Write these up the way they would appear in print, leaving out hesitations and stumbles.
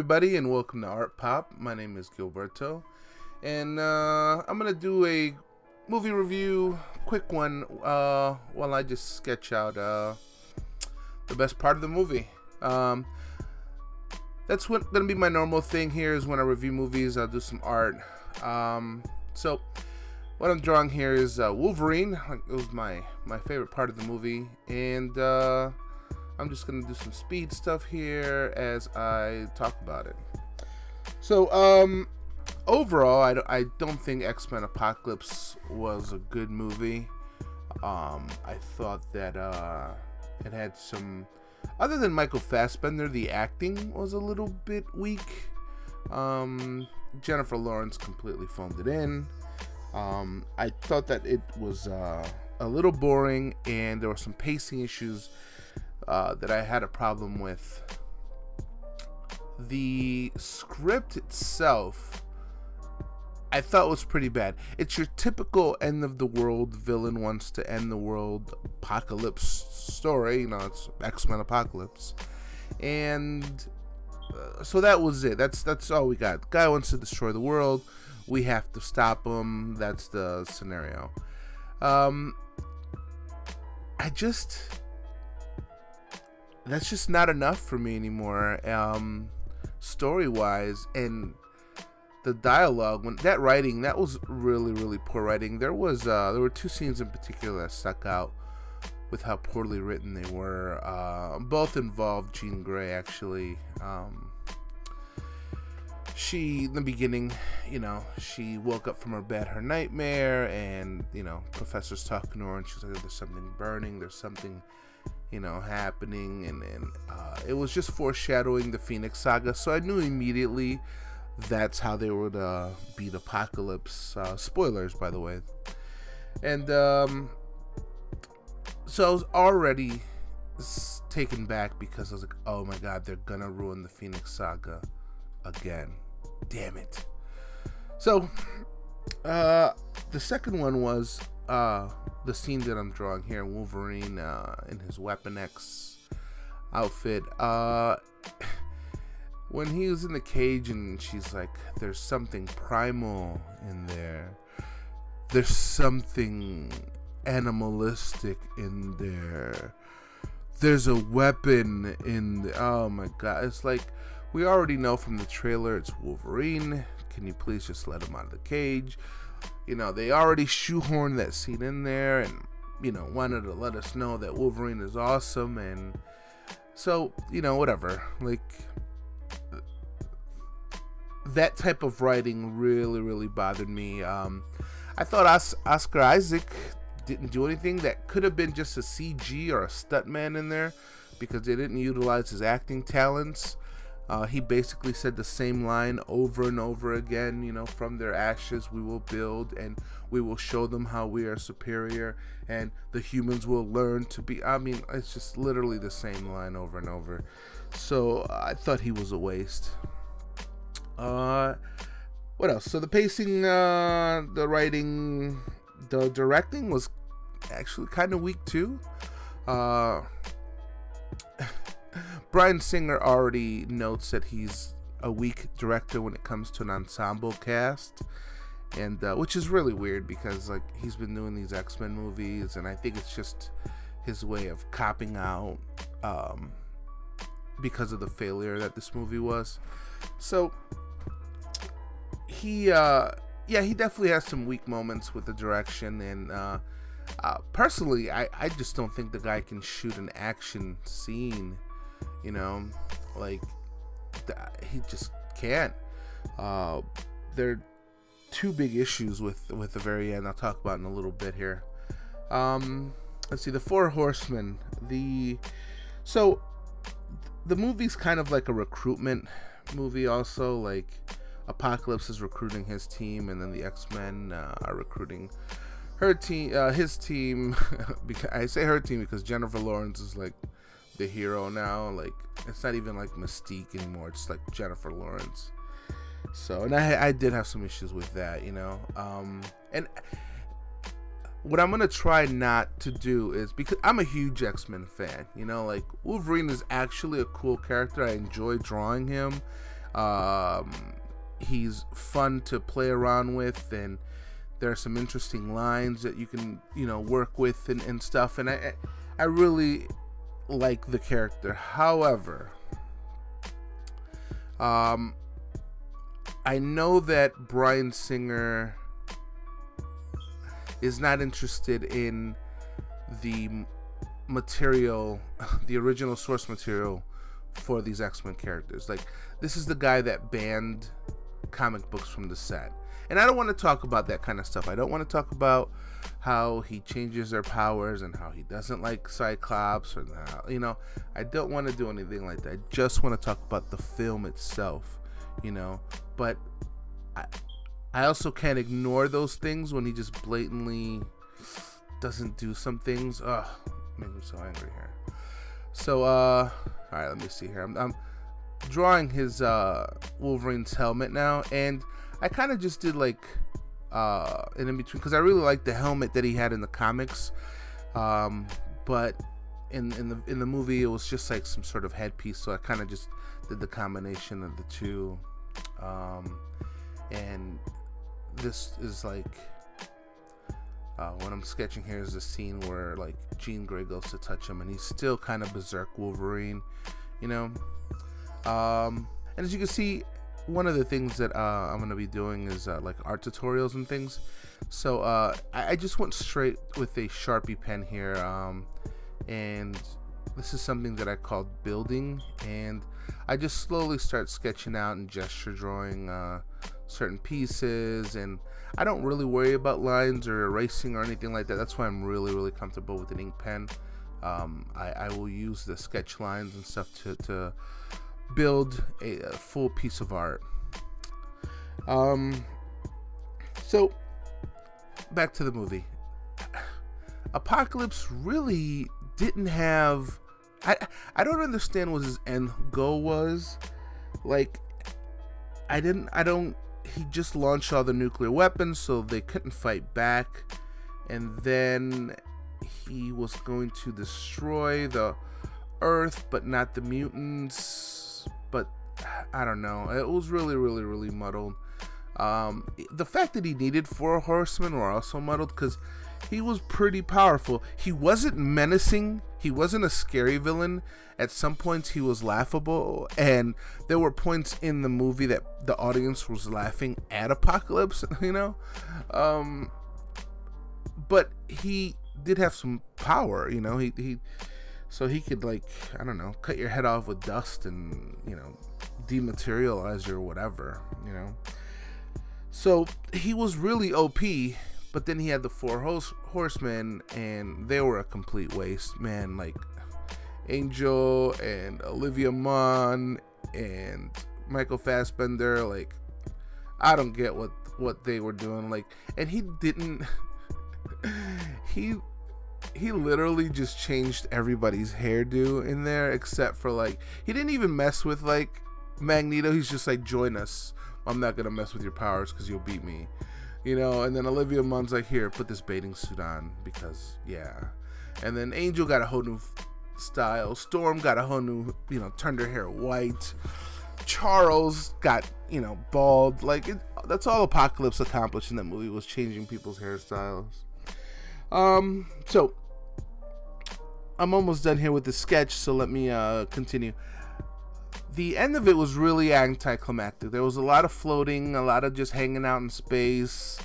everybody, and welcome to Art Pop. My name is Gilberto, and I'm gonna do a movie review, quick one, while I just sketch out the best part of the movie. That's what gonna be my normal thing here. Is when I review movies, I'll do some art. So what I'm drawing here is Wolverine. It was my favorite part of the movie, and I'm just going to do some speed stuff here as I talk about it. So, overall, I don't think X-Men Apocalypse was a good movie. I thought that it had some... Other than Michael Fassbender, the acting was a little bit weak. Jennifer Lawrence completely phoned it in. I thought that it was a little boring, and there were some pacing issues that I had a problem with. The script itself, I thought was pretty bad. It's your typical end of the world villain wants to end the world apocalypse story. You know, it's X-Men Apocalypse, and so that was it. That's all we got. The guy wants to destroy the world. We have to stop him. That's the scenario. That's just not enough for me anymore, story-wise, and the dialogue. When that writing, that was really poor writing. There were two scenes in particular that stuck out with how poorly written they were. Both involved Jean Grey, actually. She, in the beginning, she woke up from her bed, her nightmare, and, Professor's talking to her, and she's like, there's something burning, there's something, happening, and it was just foreshadowing the Phoenix Saga, so I knew immediately that's how they would beat Apocalypse. Spoilers, by the way. And, so I was already taken back because I was like, oh my god, they're gonna ruin the Phoenix Saga again. Damn it. So, the second one was the scene that I'm drawing here, Wolverine in his Weapon X outfit. When he was in the cage and she's like, there's something primal in there. There's something animalistic in there. There's a weapon in there. Oh my god. It's like, we already know from the trailer it's Wolverine. Can you please just let him out of the cage? They already shoehorned that scene in there and, wanted to let us know that Wolverine is awesome. And so, whatever. Like, that type of writing really bothered me. I thought Oscar Isaac didn't do anything. That could have been just a CG or a stuntman in there because they didn't utilize his acting talents. He basically said the same line over and over again, from their ashes we will build, and we will show them how we are superior, and the humans will learn to be... it's just literally the same line over and over. So I thought he was a waste. What else? So the pacing, the writing, the directing was actually kind of weak too. Bryan Singer already notes that he's a weak director when it comes to an ensemble cast, and which is really weird because he's been doing these X-Men movies, and I think it's just his way of copping out because of the failure that this movie was. So he definitely has some weak moments with the direction, and personally, I just don't think the guy can shoot an action scene. He just can't. There are two big issues with the very end I'll talk about in a little bit here. Let's see, the Four Horsemen. So the movie's kind of like a recruitment movie also. Like, Apocalypse is recruiting his team, and then the X-Men are recruiting his team. I say her team because Jennifer Lawrence is like the hero now. Like, it's not even like Mystique anymore, it's like Jennifer Lawrence. So, and I did have some issues with that, and what I'm gonna try not to do is, because I'm a huge X-Men fan, Wolverine is actually a cool character. I enjoy drawing him. He's fun to play around with, and there are some interesting lines that you can, work with and stuff. And I really like the character. However, I know that Bryan Singer is not interested in the material, the original source material for these X-Men characters. Like, this is the guy that banned comic books from the set. And I don't want to talk about that kind of stuff. I don't want to talk about how he changes their powers and how he doesn't like Cyclops, or how, I don't want to do anything like that. I just want to talk about the film itself, But I also can't ignore those things when he just blatantly doesn't do some things. Ugh, make me so angry here. So, all right, let me see here. I'm drawing his Wolverine's helmet now, and I kind of just did like an in between, because I really like the helmet that he had in the comics, but in the movie it was just like some sort of headpiece. So I kind of just did the combination of the two, and this is like what I'm sketching here is the scene where like Jean Grey goes to touch him, and he's still kind of berserk Wolverine, And as you can see, one of the things that I'm going to be doing is like art tutorials and things. So I just went straight with a Sharpie pen here, and this is something that I called building, and I just slowly start sketching out and gesture drawing certain pieces, and I don't really worry about lines or erasing or anything like that. That's why I'm really comfortable with an ink pen. I will use the sketch lines and stuff to build a full piece of art. So back to the movie. Apocalypse really didn't have, I don't understand what his end goal was. Like, he just launched all the nuclear weapons so they couldn't fight back, and then he was going to destroy the Earth but not the mutants. But I don't know, it was really muddled. The fact that he needed 4 horsemen were also muddled, because he was pretty powerful. He wasn't menacing, he wasn't a scary villain. At some points he was laughable, and there were points in the movie that the audience was laughing at Apocalypse, but he did have some power, so he could, like, I don't know, cut your head off with dust and, dematerialize you or whatever, So he was really OP, but then he had the 4 horsemen, and they were a complete waste, man. Like, Angel and Olivia Munn and Michael Fassbender, like, I don't get what they were doing. Like, and he didn't he literally just changed everybody's hairdo in there, except for, like, he didn't even mess with, like, Magneto. He's just like, join us, I'm not gonna mess with your powers because you'll beat me, and then Olivia Munn's like, here, put this bathing suit on, because yeah. And then Angel got a whole new style, Storm got a whole new, turned her hair white, Charles got, bald. Like, that's all Apocalypse accomplished in that movie, was changing people's hairstyles. So I'm almost done here with the sketch, so let me continue. The end of it was really anticlimactic. There was a lot of floating, a lot of just hanging out in space.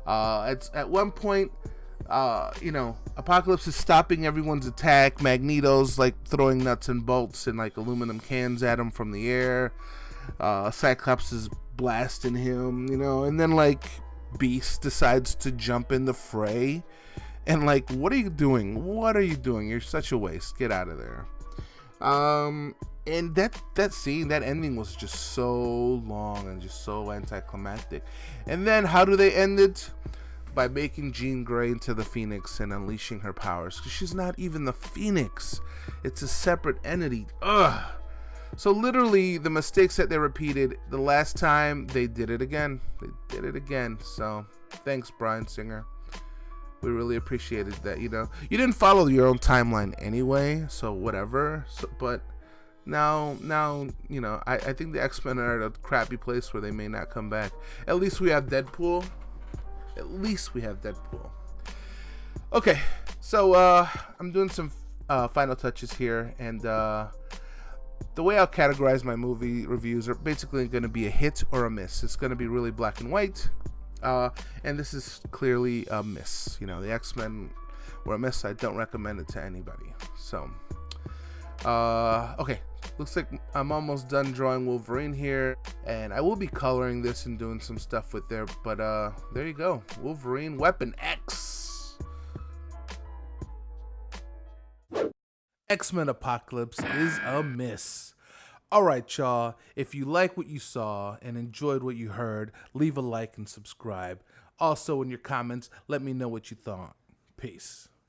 At one point, Apocalypse is stopping everyone's attack. Magneto's like throwing nuts and bolts and like aluminum cans at him from the air. Cyclops is blasting him, and then like Beast decides to jump in the fray. And like, what are you doing? What are you doing? You're such a waste. Get out of there. And that scene, that ending was just so long and just so anticlimactic. And then how do they end it? By making Jean Grey into the Phoenix and unleashing her powers. Because she's not even the Phoenix. It's a separate entity. Ugh. So literally the mistakes that they repeated the last time, they did it again. So thanks, Bryan Singer. We really appreciated that. You didn't follow your own timeline anyway, so whatever. But now, I think the X-Men are at a crappy place where they may not come back. At least we have Deadpool. Okay, so I'm doing some final touches here, and the way I'll categorize my movie reviews are basically going to be a hit or a miss. It's going to be really black and white, and this is clearly a miss. The X-Men were a miss. I don't recommend it to anybody. So, okay, looks like I'm almost done drawing Wolverine here, and I will be coloring this and doing some stuff with there, but there you go, Wolverine Weapon X. X-Men Apocalypse is a miss. Alright, y'all, if you like what you saw and enjoyed what you heard, leave a like and subscribe. Also, in your comments, let me know what you thought. Peace.